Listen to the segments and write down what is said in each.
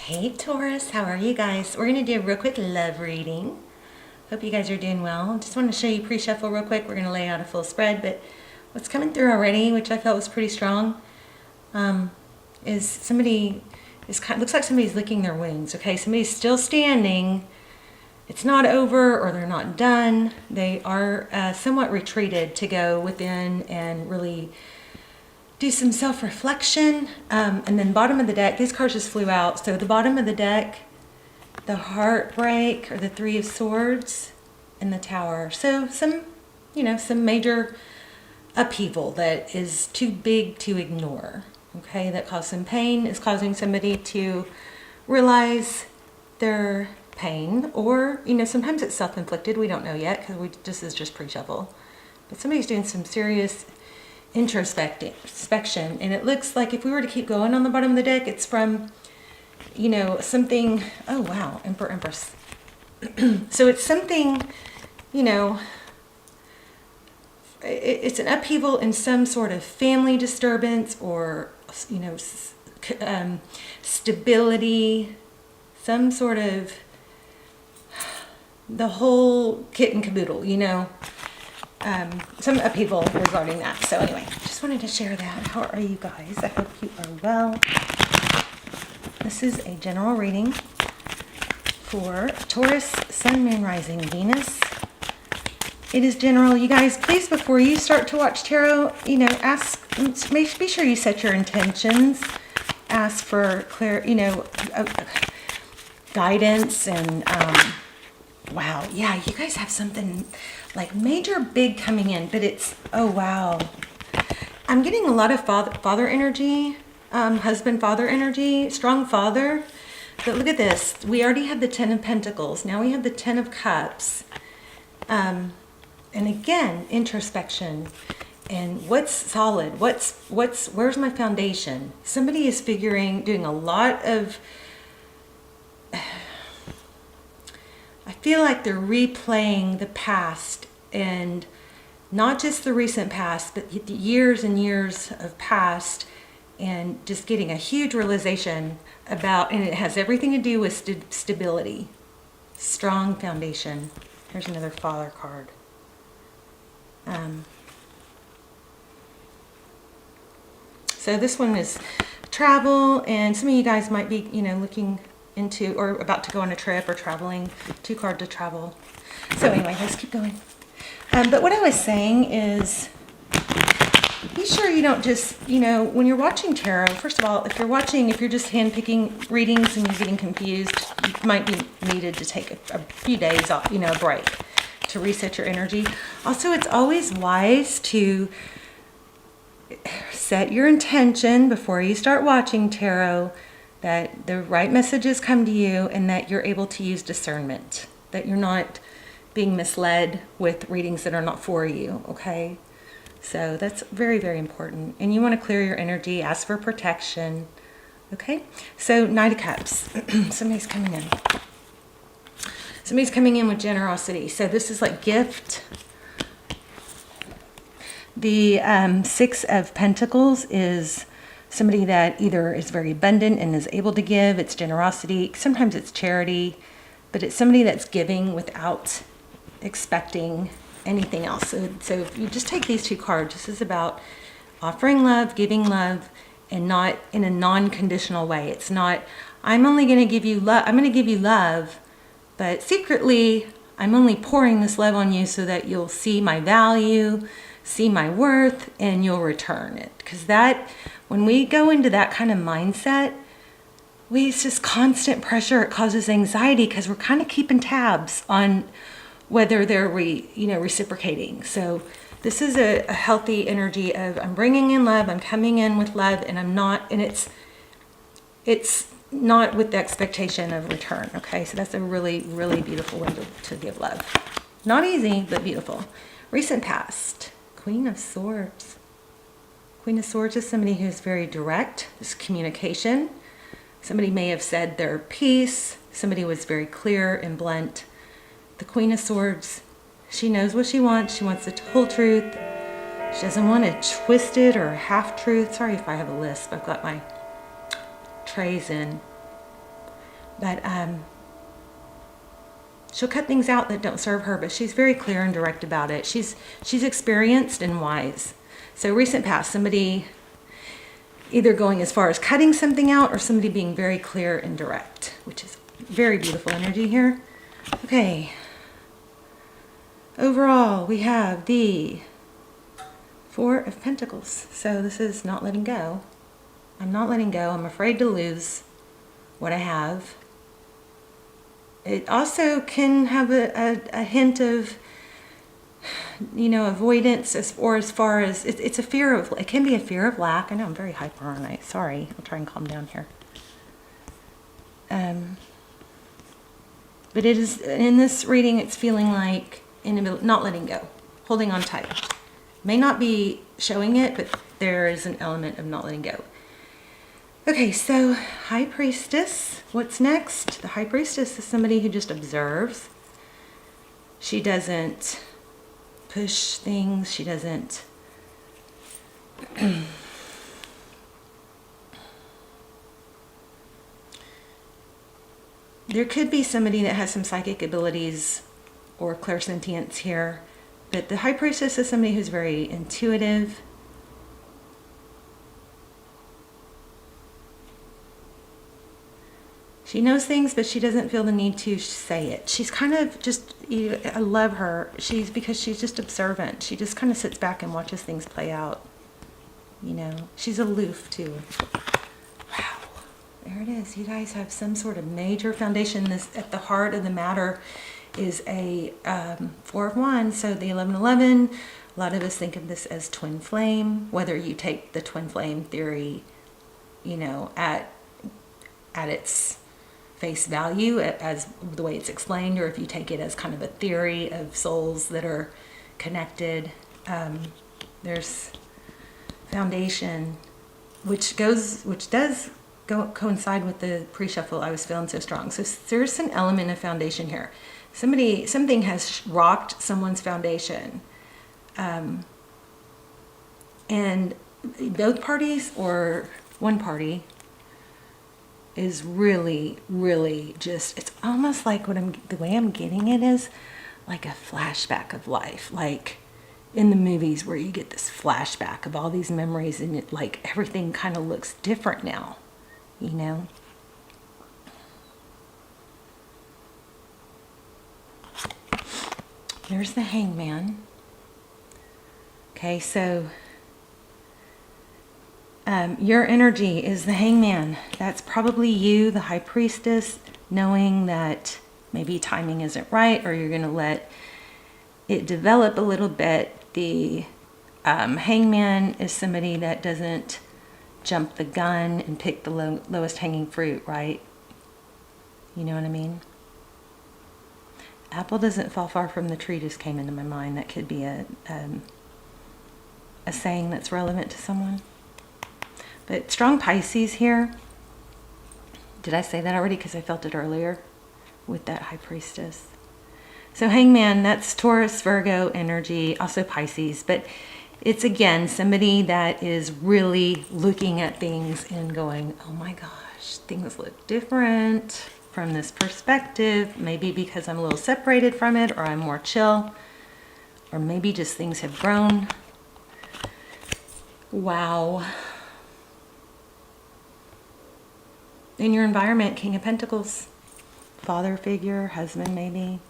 Hey Taurus, how are you guys? We're going to do a real quick love reading. Hope you guys are doing well. Just want to show you pre-shuffle real quick. We're going to lay out a full spread, but what's coming through already, which I felt was pretty strong, is somebody looks like somebody's licking their wounds. Okay, somebody's still standing. It's not over, or they're not done. They are somewhat retreated to go within and really do some self-reflection. And then bottom of the deck, these cards just flew out. So the bottom of the deck, the heartbreak, or the Three of Swords, and the Tower. So some major upheaval that is too big to ignore. Okay, that caused some pain, is causing somebody to realize their pain, or sometimes it's self-inflicted. We don't know yet because this is just pre-shuffle. But somebody's doing some serious introspection, and it looks like if we were to keep going on the bottom of the deck, it's from something. Oh wow, Empress. So it's something, it's an upheaval in some sort of family disturbance, or stability, some sort of the whole kit and caboodle, some upheaval regarding that. So anyway, just wanted to share that. How are you guys? I hope you are well. This is a general reading for Taurus, Sun, Moon, Rising, Venus. It is general. You guys, please, before you start to watch tarot, be sure you set your intentions. Ask for guidance, and wow, yeah, you guys have something like major big coming in, but it's, oh wow. I'm getting a lot of father energy, husband, father energy, strong father. But look at this. We already have the Ten of Pentacles. Now we have the Ten of Cups. And again, introspection. And what's solid? Where's my foundation? Somebody is doing a lot of, I feel like they're replaying the past, and not just the recent past, but the years and years of past, and just getting a huge realization about, and it has everything to do with stability, strong foundation. Here's another father card. So this one is travel, and some of you guys might be, looking into or about to go on a trip or traveling. 2 card to travel. So anyway, let's keep going. But what I was saying is, be sure you don't just, when you're watching tarot, first of all, if you're just handpicking readings and you're getting confused, you might be needed to take a few days off, a break to reset your energy. Also, it's always wise to set your intention before you start watching tarot, that the right messages come to you, and that you're able to use discernment, that you're not being misled with readings that are not for you, okay? So that's very, very important. And you want to clear your energy, ask for protection, okay? So Knight of Cups, somebody's coming in. Somebody's coming in with generosity. So this is like gift. The 6 of Pentacles is somebody that either is very abundant and is able to give. It's generosity. Sometimes it's charity, but it's somebody that's giving without expecting anything else. So if you just take these 2 cards, this is about offering love, giving love, and not in a non-conditional way. It's not, I'm only going to give you love. I'm going to give you love, but secretly, I'm only pouring this love on you so that you'll see my value, see my worth, and you'll return it. Because when we go into that kind of mindset, it's just constant pressure. It causes anxiety because we're kind of keeping tabs on whether they're reciprocating. So this is a healthy energy of, I'm bringing in love, I'm coming in with love, and it's not with the expectation of return. Okay, so that's a really, really beautiful way to give love. Not easy, but beautiful. Recent past, Queen of Swords. Queen of Swords is somebody who's very direct. This communication. Somebody may have said their piece. Somebody was very clear and blunt. The Queen of Swords, she knows what she wants. She wants the whole truth. She doesn't want a twisted or half truth. Sorry if I have a lisp. I've got my trays in. But she'll cut things out that don't serve her, but she's very clear and direct about it. She's experienced and wise. So recent past, somebody either going as far as cutting something out or somebody being very clear and direct, which is very beautiful energy here. Okay. Overall, we have the Four of Pentacles. So this is not letting go. I'm not letting go. I'm afraid to lose what I have. It also can have a hint of, you know, avoidance as far as it's a fear of, it can be a fear of lack. I know I'm very hyper, aren't I? Sorry, I'll try and calm down here. But it is, in this reading, it's feeling like not letting go, holding on tight. May not be showing it, but there is an element of not letting go. Okay, so High Priestess, what's next? The High Priestess is somebody who just observes. She doesn't push things. She doesn't... There could be somebody that has some psychic abilities or clairsentience here, but the High Priestess is somebody who's very intuitive. She knows things, but she doesn't feel the need to say it. She's kind of just, I love her. Because she's just observant. She just kind of sits back and watches things play out. You know, she's aloof too. Wow, there it is. You guys have some sort of major foundation. This, at the heart of the matter, is a Four of Wands. So the 1111, a lot of us think of this as twin flame. Whether you take the twin flame theory, you know, at its face value as the way it's explained, or if you take it as kind of a theory of souls that are connected. There's foundation, which does coincide with the pre-shuffle. I was feeling so strong. So there's an element of foundation here. Something has rocked someone's foundation. And both parties or one party is really, really just, it's almost like the way I'm getting it is like a flashback of life. Like in the movies where you get this flashback of all these memories and it, like everything kind of looks different now, you know? There's the Hangman. Okay, so your energy is the Hangman. That's probably you, the High Priestess, knowing that maybe timing isn't right, or you're going to let it develop a little bit. The Hangman is somebody that doesn't jump the gun and pick the lowest hanging fruit, right? You know what I mean? Apple doesn't fall far from the tree just came into my mind. That could be a saying that's relevant to someone. But strong Pisces here. Did I say that already? Because I felt it earlier with that High Priestess. So Hangman, that's Taurus, Virgo energy, also Pisces. But it's, again, somebody that is really looking at things and going, oh my gosh, things look different from this perspective. Maybe because I'm a little separated from it, or I'm more chill. Or maybe just things have grown. Wow. In your environment, King of Pentacles, father figure, husband maybe.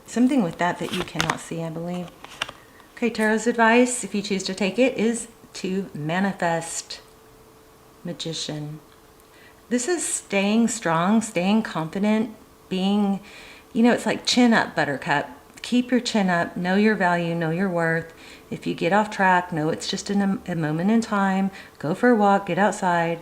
Something with that you cannot see, I believe. Okay, Tarot's advice, if you choose to take it, is to manifest. Magician. This is staying strong, staying confident, being, you know, it's like chin up, buttercup. Keep your chin up, know your value, know your worth. If you get off track, know it's just a moment in time. Go for a walk, get outside,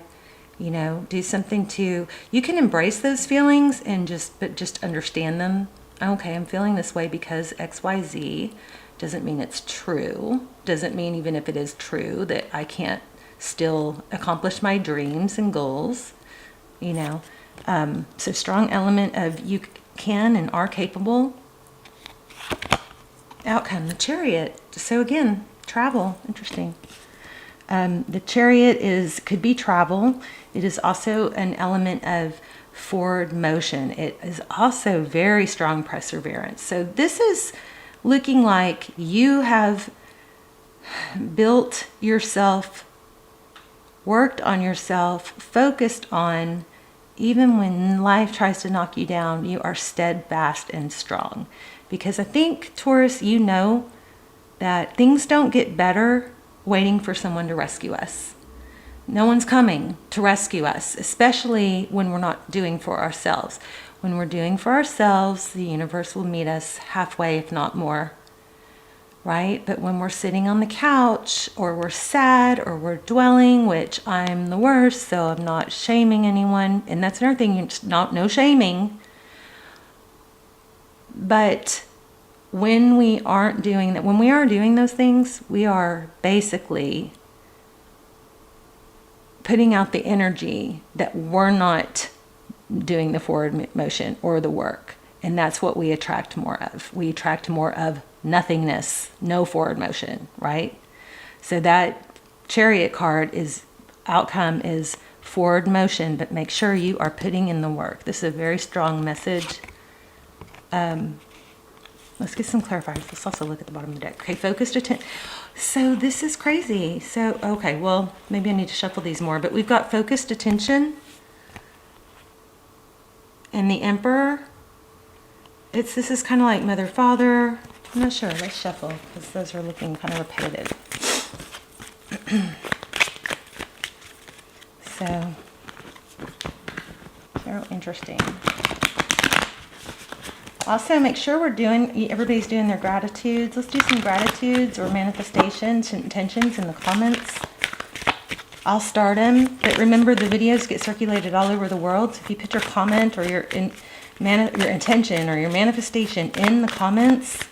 you know, do something you can embrace those feelings and just understand them. Okay, I'm feeling this way because XYZ. Doesn't mean it's true. Doesn't mean even if it is true that I can't still accomplish my dreams and goals, you know. So strong element of you can and are capable. Outcome, the Chariot. So again, travel, interesting. The Chariot could be travel. It is also an element of forward motion. It is also very strong perseverance. So this is looking like you have built yourself, worked on yourself, focused on, even when life tries to knock you down, you are steadfast and strong. Because I think, Taurus, you know that things don't get better waiting for someone to rescue us. No one's coming to rescue us, especially when we're not doing for ourselves. When we're doing for ourselves, the universe will meet us halfway, if not more. Right? But when we're sitting on the couch, or we're sad, or we're dwelling, which I'm the worst, so I'm not shaming anyone. And that's another thing, it's no shaming. But when we aren't doing that, when we are doing those things, we are basically putting out the energy that we're not doing the forward motion or the work. And that's what we attract more of. We attract more of nothingness, no forward motion, right? So that Chariot card outcome is forward motion, but make sure you are putting in the work. This is a very strong message. Let's get some clarifiers. Let's also look at the bottom of the deck. Okay, focused attention. So this is crazy. So, okay, well, maybe I need to shuffle these more, but we've got focused attention and the Emperor. This is kind of like Mother, Father. I'm not sure. Let's shuffle because those are looking kind of repetitive. So, very interesting. Also, make sure everybody's doing their gratitudes. Let's do some gratitudes or manifestations and intentions in the comments. I'll start them, but remember the videos get circulated all over the world. So if you put your comment or your intention or your manifestation in the comments,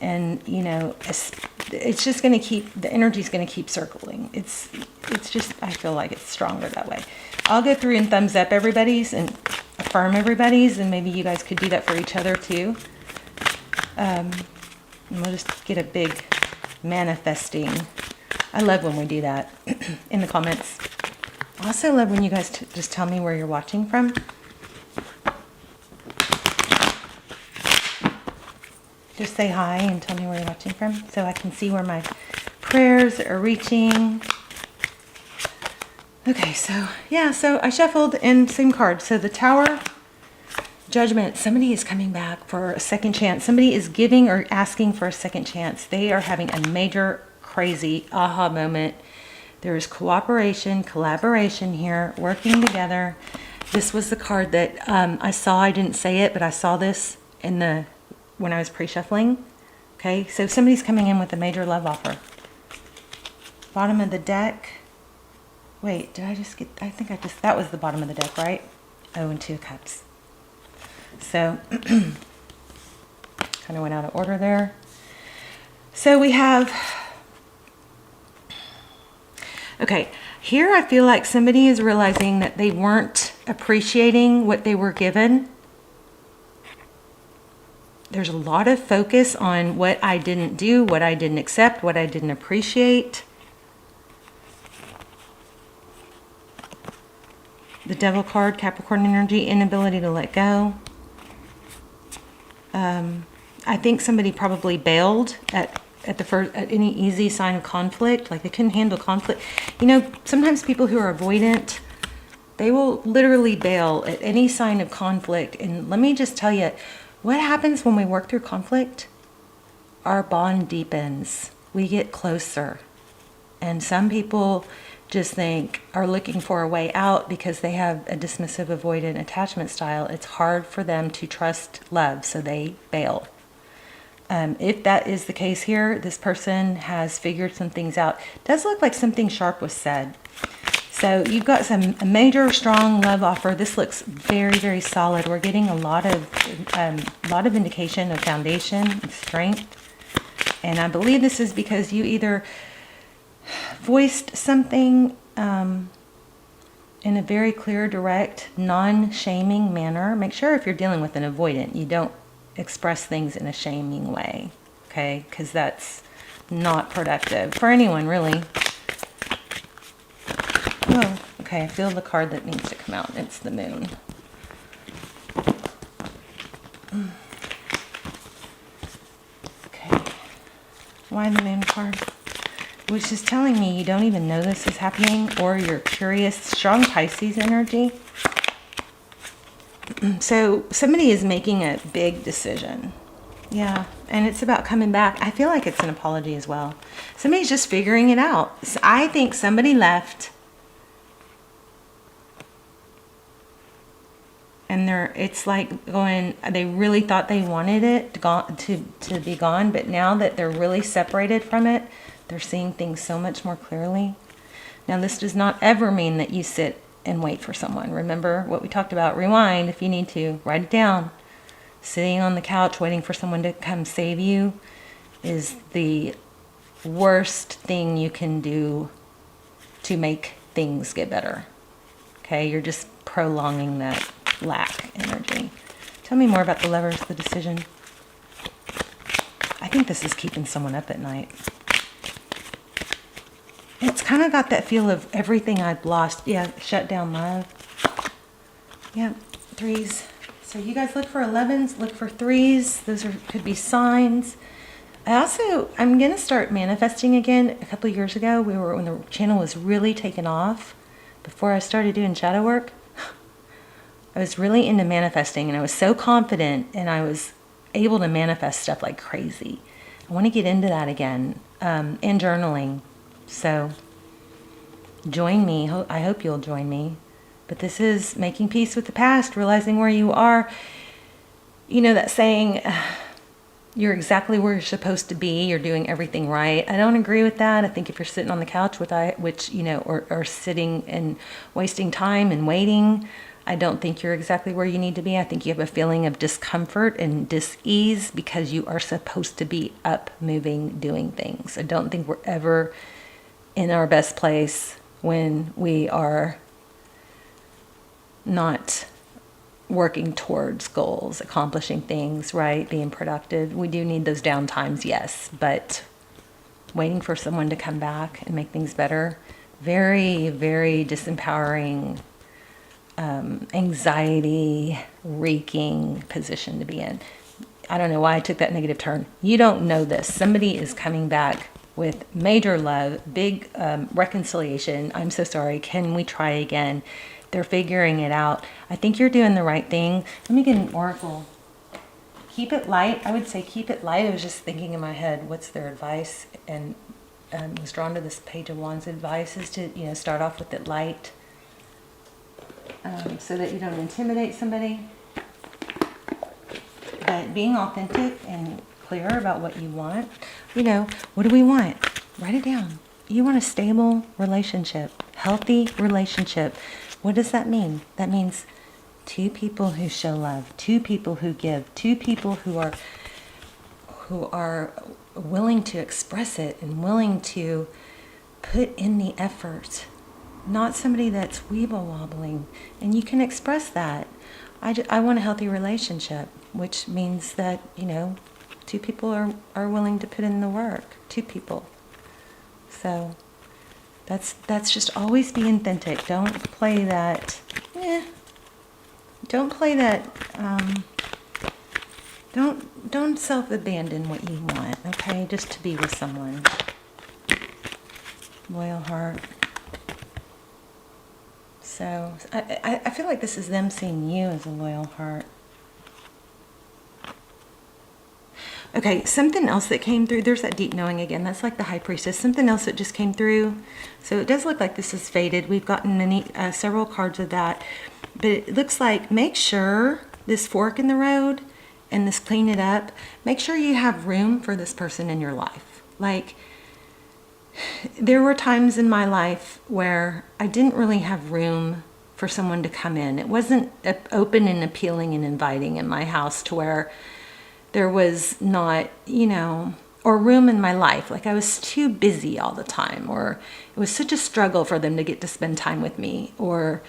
and it's just going to keep, the energy's going to keep circling. It's just, I feel like it's stronger that way. I'll go through and thumbs up everybody's and affirm everybody's, and maybe you guys could do that for each other too. And we'll just get a big manifesting. I love when we do that in the comments. I also love when you guys just tell me where you're watching from. Just say hi and tell me where you're watching from so I can see where my prayers are reaching. Okay, so yeah, so I shuffled in same card. So the Tower, Judgment, somebody is coming back for a second chance. Somebody is giving or asking for a second chance. They are having a major, crazy aha moment. There is cooperation, collaboration here, working together. This was the card that I saw. I didn't say it, but I saw this when I was pre-shuffling. Okay, so somebody's coming in with a major love offer. Bottom of the deck. Wait, did I just get, that was the bottom of the deck, right? Oh, and 2 cups. So, kind of went out of order there. So we have, okay, here I feel like somebody is realizing that they weren't appreciating what they were given. There's a lot of focus on what I didn't do, what I didn't accept, what I didn't appreciate. The Devil card, Capricorn energy, inability to let go. I think somebody probably bailed at any easy sign of conflict, like they couldn't handle conflict. Sometimes people who are avoidant, they will literally bail at any sign of conflict. And let me just tell you, what happens when we work through conflict? Our bond deepens. We get closer. And some people just are looking for a way out because they have a dismissive, avoidant attachment style. It's hard for them to trust love, so they bail. If that is the case here, this person has figured some things out. It does look like something sharp was said. So you've got a major, strong love offer. This looks very, very solid. We're getting a lot of indication of foundation and strength. And I believe this is because you either voiced something in a very clear, direct, non-shaming manner. Make sure if you're dealing with an avoidant, you don't express things in a shaming way, okay? Because that's not productive for anyone, really. Oh, okay, I feel the card that needs to come out, and it's the moon. Okay. Why the moon card? Which is telling me you don't even know this is happening, or you're curious. Strong Pisces energy. So somebody is making a big decision. Yeah, and it's about coming back. I feel like it's an apology as well. Somebody's just figuring it out. So I think somebody left, and it's like going, they really thought they wanted it to be gone, but now that they're really separated from it, they're seeing things so much more clearly. Now, this does not ever mean that you sit and wait for someone. Remember what we talked about. Rewind if you need to. Write it down. Sitting on the couch waiting for someone to come save you is the worst thing you can do to make things get better. Okay, you're just prolonging that lack energy. Tell me more about the Lovers, the decision. I think this is keeping someone up at night. It's kind of got that feel of everything I've lost. Yeah, shut down love. Yeah, threes. So you guys look for 11s, look for threes. Those could be signs. I'm going to start manifesting again. A couple of years ago, when the channel was really taken off, before I started doing shadow work, I was really into manifesting, and I was so confident, and I was able to manifest stuff like crazy. I want to get into that again, and journaling. So join me. I hope you'll join me. But this is making peace with the past, realizing where you are. You know that saying, you're exactly where you're supposed to be, you're doing everything right. I don't agree with that. I think if you're sitting on the couch or sitting and wasting time and waiting, I don't think you're exactly where you need to be. I think you have a feeling of discomfort and dis-ease because you are supposed to be up, moving, doing things. I don't think we're ever in our best place when we are not working towards goals, accomplishing things, right? Being productive. We do need those down times, yes, but waiting for someone to come back and make things better, very, very disempowering, anxiety wreaking position to be in. I don't know why I took that negative turn. You don't know this. Somebody is coming back with major love, big reconciliation. I'm so sorry. Can we try again? They're figuring it out. I think you're doing the right thing. Let me get an oracle. Keep it light. I would say keep it light. I was just thinking in my head, what's their advice? And was drawn to this Page of Wands. Advice is to, start off with it light, so that you don't intimidate somebody. But being authentic and clear about what you want. What do we want? Write it down. You want a stable relationship, healthy relationship. What does that mean? That means two people who show love, two people who give, two people who are willing to express it and willing to put in the effort. Not somebody that's weeble wobbling. And you can express that. I want a healthy relationship, which means that, two people are willing to put in the work. Two people. So that's just always be authentic. Don't play that. Don't play that. Don't self-abandon what you want. Okay, just to be with someone. Loyal heart. So I feel like this is them seeing you as a loyal heart. Okay, something else that came through. There's that deep knowing again. That's like the High Priestess. Something else that just came through. So it does look like this is faded. We've gotten several cards of that. But it looks like, make sure this fork in the road and this clean it up. Make sure you have room for this person in your life. Like, there were times in my life where I didn't really have room for someone to come in. It wasn't open and appealing and inviting in my house to where there was not, or room in my life. Like I was too busy all the time, or it was such a struggle for them to get to spend time with me, or,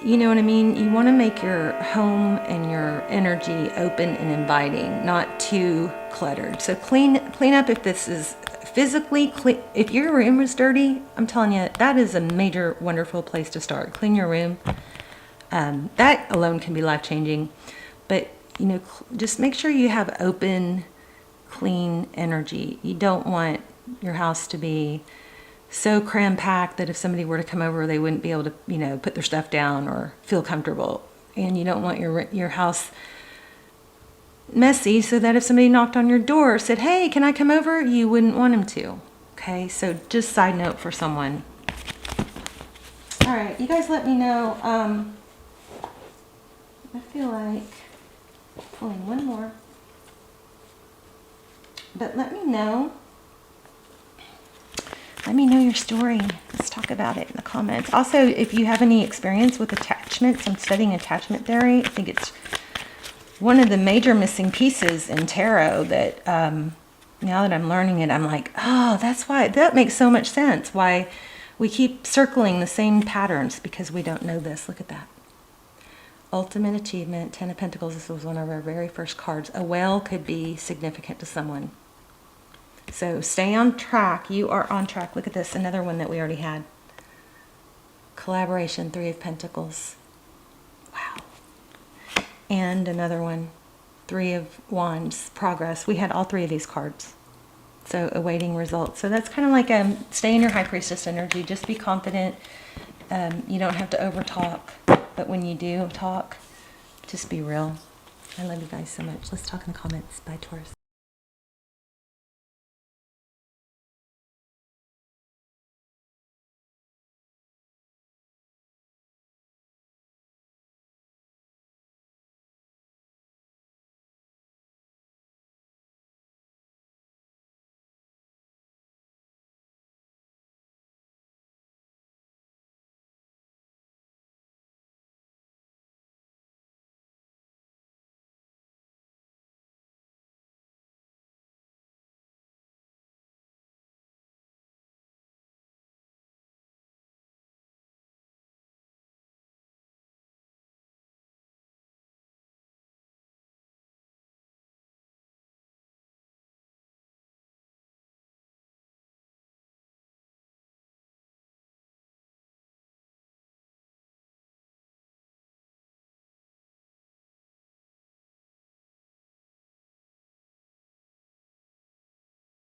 you know what I mean? You want to make your home and your energy open and inviting, not too cluttered. So clean up if this is physically clean. If your room is dirty, I'm telling you, that is a major, wonderful place to start. Clean your room. That alone can be life-changing. But, you know, just make sure you have open, clean energy. You don't want your house to be so cram-packed that if somebody were to come over, they wouldn't be able to, you know, put their stuff down or feel comfortable. And you don't want your house messy so that if somebody knocked on your door or said, hey, can I come over? You wouldn't want them to. Okay, so just side note for someone. All right, you guys let me know. I feel like pulling one more. But let me know. Let me know your story. Let's talk about it in the comments. Also, if you have any experience with attachments, I'm studying attachment theory. I think it's one of the major missing pieces in tarot that now that I'm learning it, I'm like, oh, that's why, that makes so much sense. Why we keep circling the same patterns, because we don't know this. Look at that. Ultimate achievement, 10 of Pentacles. This was one of our very first cards. A whale could be significant to someone. So stay on track. You are on track. Look at this. Another one that we already had. Collaboration, 3 of Pentacles. Wow. And another one, 3 of Wands, progress. We had all 3 of these cards. So awaiting results. So that's kind of like stay in your High Priestess energy. Just be confident. You don't have to over talk. But when you do talk, just be real. I love you guys so much. Let's talk in the comments. Bye, Taurus.